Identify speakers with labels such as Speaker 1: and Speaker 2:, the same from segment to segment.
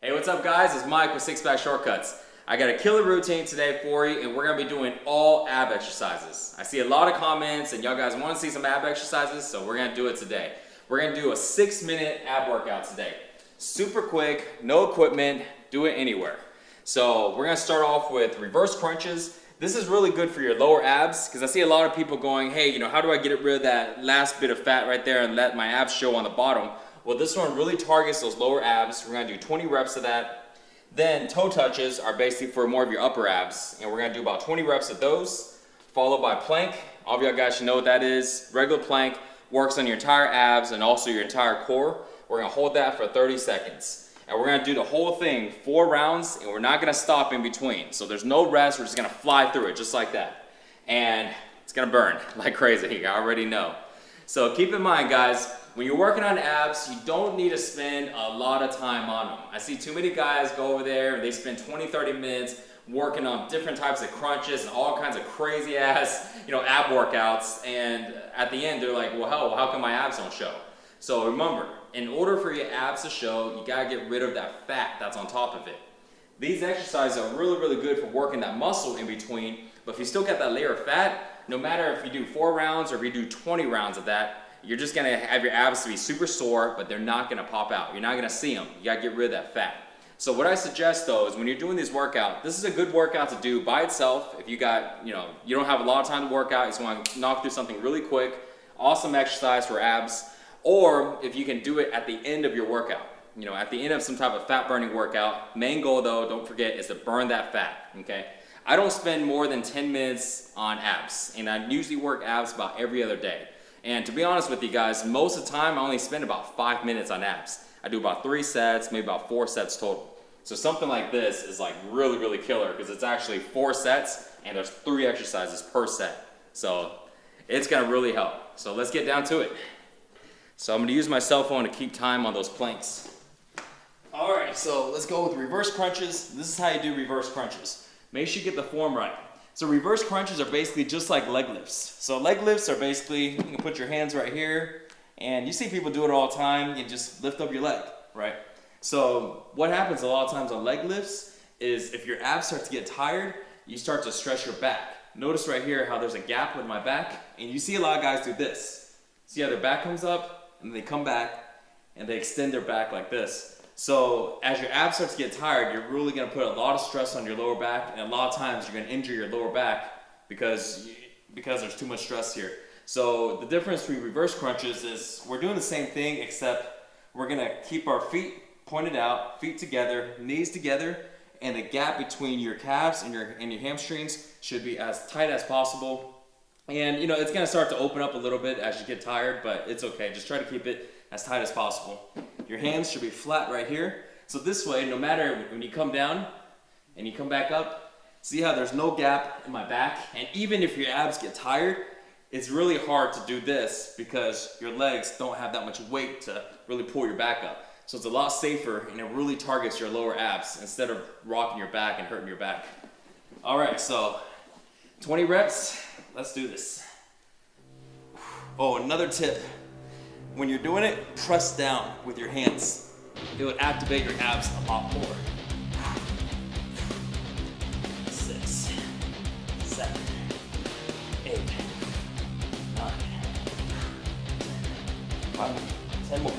Speaker 1: Hey, what's up guys? It's Mike with Six Pack Shortcuts. I got a killer routine today for you, and we're gonna be doing all ab exercises. I see a lot of comments and y'all guys want to see some ab exercises, so we're gonna do it today. We're gonna do a 6-minute ab workout today. Super quick, no equipment, do it anywhere. So we're gonna start off with reverse crunches. This is really good for your lower abs because I see a lot of people going, hey, how do I get rid of that last bit of fat right there and let my abs show on the bottom? Well, this one really targets those lower abs. We're gonna do 20 reps of that. Then toe touches are basically for more of your upper abs, and we're gonna do about 20 reps of those, followed by plank. All of y'all guys should know what that is. Regular plank works on your entire abs and also your entire core. We're gonna hold that for 30 seconds. And we're gonna do the whole thing, 4 rounds, and we're not gonna stop in between. So there's no rest, we're just gonna fly through it just like that. And it's gonna burn like crazy, I already know. So keep in mind guys, when you're working on abs, you don't need to spend a lot of time on them. I see too many guys go over there and they spend 20-30 minutes working on different types of crunches and all kinds of crazy ass, ab workouts, and at the end they're like, well, how come my abs don't show? So remember, in order for your abs to show, you gotta get rid of that fat that's on top of it. These exercises are really, really good for working that muscle in between, but if you still got that layer of fat, no matter if you do 4 rounds or if you do 20 rounds of that, you're just gonna have your abs to be super sore, but they're not gonna pop out. You're not gonna see them. You gotta get rid of that fat. So what I suggest though is when you're doing this workout, this is a good workout to do by itself. If you got, you don't have a lot of time to work out, you just wanna knock through something really quick, awesome exercise for abs, or if you can do it at the end of your workout. At the end of some type of fat burning workout. Main goal though, don't forget, is to burn that fat, okay? I don't spend more than 10 minutes on abs, and I usually work abs about every other day. And to be honest with you guys, most of the time I only spend about 5 minutes on abs. I do about 3 sets, maybe about 4 sets total. So something like this is like really, really killer because it's actually 4 sets and there's 3 exercises per set. So it's gonna really help. So let's get down to it. So I'm gonna use my cell phone to keep time on those planks. All right, so let's go with reverse crunches. This is how you do reverse crunches. Make sure you get the form right. So reverse crunches are basically just like leg lifts. So leg lifts are basically, you can put your hands right here, and you see people do it all the time. You just lift up your leg, right? So what happens a lot of times on leg lifts is if your abs start to get tired, you start to stress your back. Notice right here how there's a gap with my back, and you see a lot of guys do this. See how their back comes up, and they come back, and they extend their back like this. So as your abs start to get tired, you're really gonna put a lot of stress on your lower back, and a lot of times you're gonna injure your lower back because there's too much stress here. So the difference between reverse crunches is we're doing the same thing, except we're gonna keep our feet pointed out, feet together, knees together, and the gap between your calves and your hamstrings should be as tight as possible. And it's gonna start to open up a little bit as you get tired, but it's okay. Just try to keep it as tight as possible. Your hands should be flat right here. So this way, no matter when you come down and you come back up, see how there's no gap in my back? And even if your abs get tired, it's really hard to do this because your legs don't have that much weight to really pull your back up. So it's a lot safer, and it really targets your lower abs instead of rocking your back and hurting your back. All right, so 20 reps, let's do this. Oh, another tip. When you're doing it, press down with your hands. It would activate your abs a lot more. 6, 7, 8, 9, 5, 10 more. 2,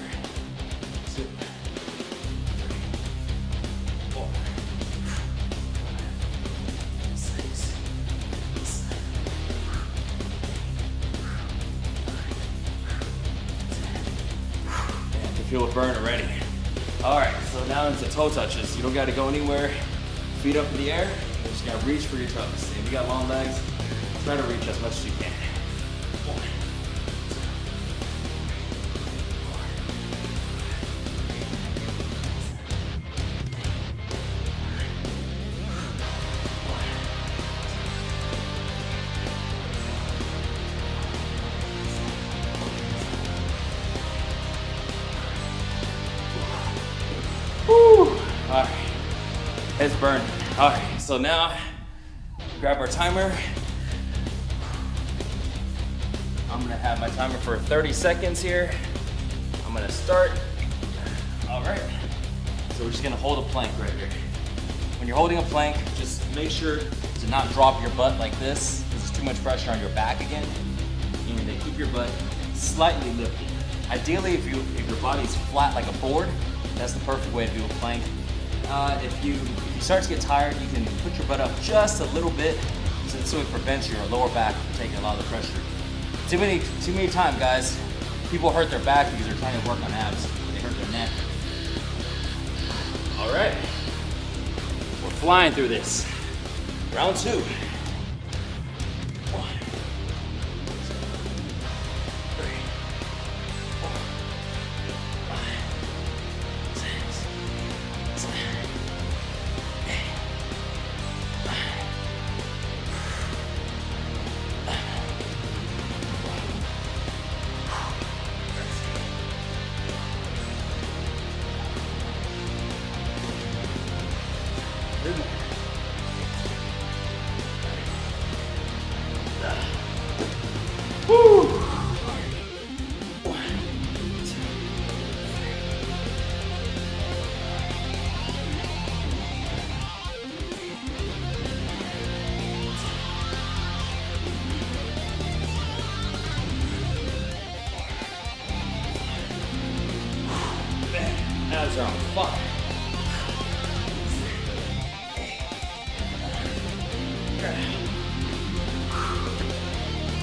Speaker 1: 3, 4, 6, 7. Feel a burn already. All right, so now into toe touches. You don't gotta go anywhere. Feet up in the air. You're just gonna reach for your toes. If you got long legs, try to reach as much as you can. 1, 2, 3, 4. All right, it's burning. All right, so now grab our timer. I'm gonna have my timer for 30 seconds here. I'm gonna start. All right, So we're just gonna hold a plank right here. When you're holding a plank, just make sure to not drop your butt like this. This is too much pressure on your back again. And then keep your butt slightly lifted. Ideally, if your body's flat like a board, that's the perfect way to do a plank. If you start to get tired, you can put your butt up just a little bit, so it prevents your lower back from taking a lot of the pressure. Too many times, guys, people hurt their back because they're trying to work on abs. They hurt their neck. All right, we're flying through this. Round 2. 1, 2, 3, 4, 5, 6, 7, 8, 9, 10. Woo! 1, 2, 3. Abs are on fire.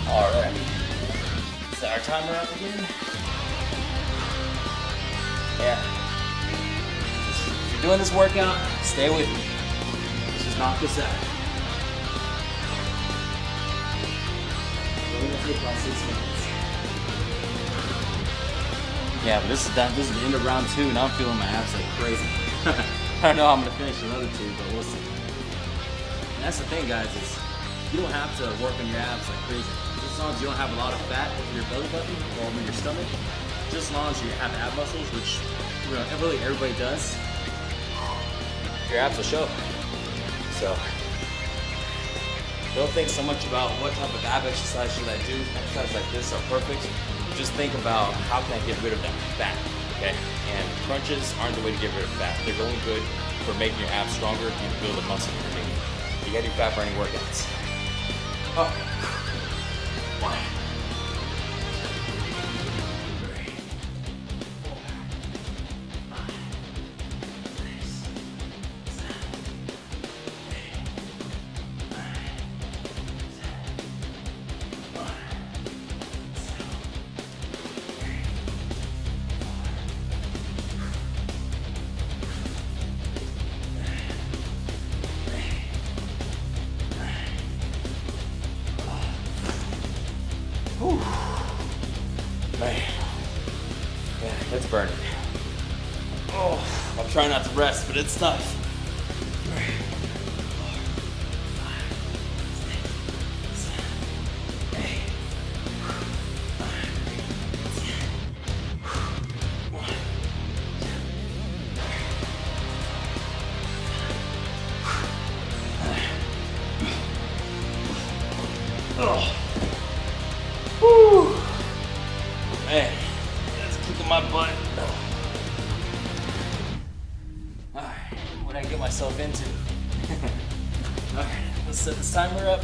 Speaker 1: All right. Set our timer up again. Yeah. If you're doing this workout, stay with me. Let's just knock this out. We're gonna take about 6 minutes. Yeah, but this is done. This is the end of round 2, and I'm feeling my abs like crazy. I don't know how I'm gonna finish another 2, but we'll see. And that's the thing, guys, is you don't have to work on your abs like crazy. Just as long as you don't have a lot of fat over your belly button or over your stomach, just as long as you have ab muscles, which really everybody does, your abs will show. So don't think so much about what type of ab exercise should I do. Exercises like this are perfect. Just think about how can I get rid of that fat, okay? And crunches aren't the way to get rid of fat. They're only good for making your abs stronger and build a muscle underneath. You gotta do fat burning workouts. Up. 1, 2, 3, 4, 5, 6, 7, 8, 9, 10, 1, 2, 3, 4, 5, 6, 7, 8, 9, 10. Man, yeah, that's burning. Oh, I'm trying not to rest, but it's tough. 3, 4, 5, 6, 7, 8, 9, 10. 1, 2, 3, 4, 5. Oh. Woo. Man, that's kicking my butt. Alright, what did I get myself into? Alright, let's set this timer up.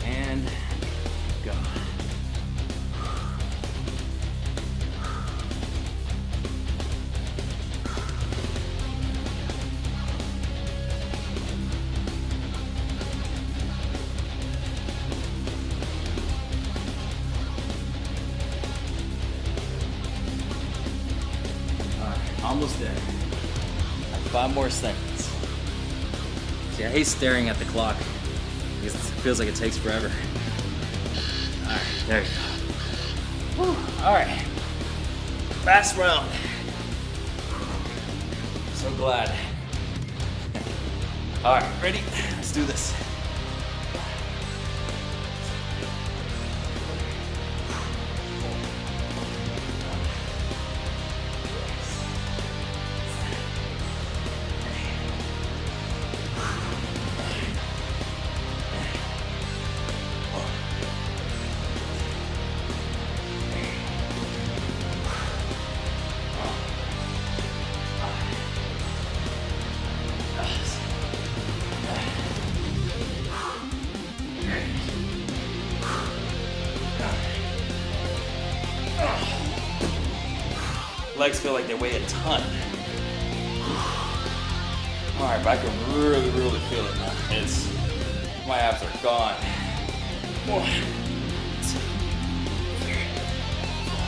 Speaker 1: And go. Almost there. 5 more seconds. See, I hate staring at the clock because it feels like it takes forever. Alright, there you go. Whew. Alright. Last round. So glad. Alright, ready? Let's do this. legs feel like they weigh a ton. All right, but I can really, really feel it now. My abs are gone. 1, 2, 3, 4,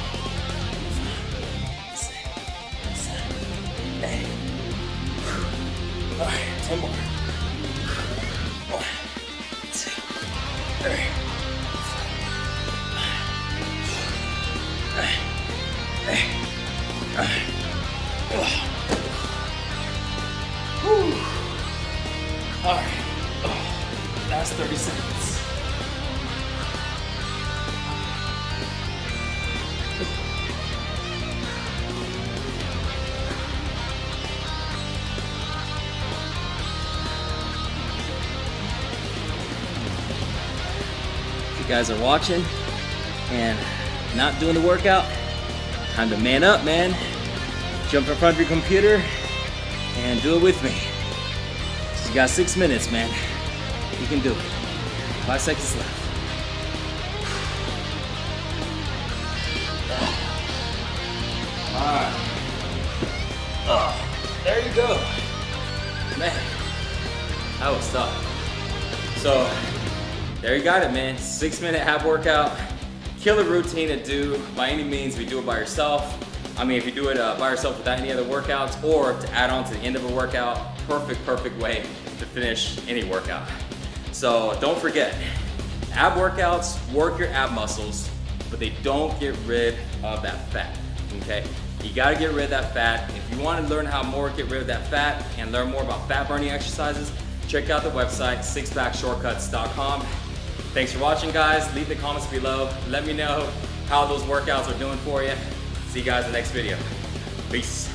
Speaker 1: 5, 6, 7, 8. All right, 10 more. 1, 2, 3, 4, 5. All right, that's 30 seconds. If you guys are watching and not doing the workout, time to man up, man. Jump in front of your computer and do it with me. You got 6 minutes, man. You can do it. 5 seconds left. All right. There you go. Man, that was tough. So, there you got it, man. 6-minute ab workout. Killer routine to do by any means. If you do it by yourself. I mean, if you do it by yourself without any other workouts, or to add on to the end of a workout, perfect way to finish any workout. So don't forget, ab workouts work your ab muscles, but they don't get rid of that fat, okay? You gotta get rid of that fat. If you wanna learn how more get rid of that fat and learn more about fat burning exercises, check out the website, sixpackshortcuts.com. Thanks for watching, guys. Leave the comments below. Let me know how those workouts are doing for you. See you guys in the next video. Peace.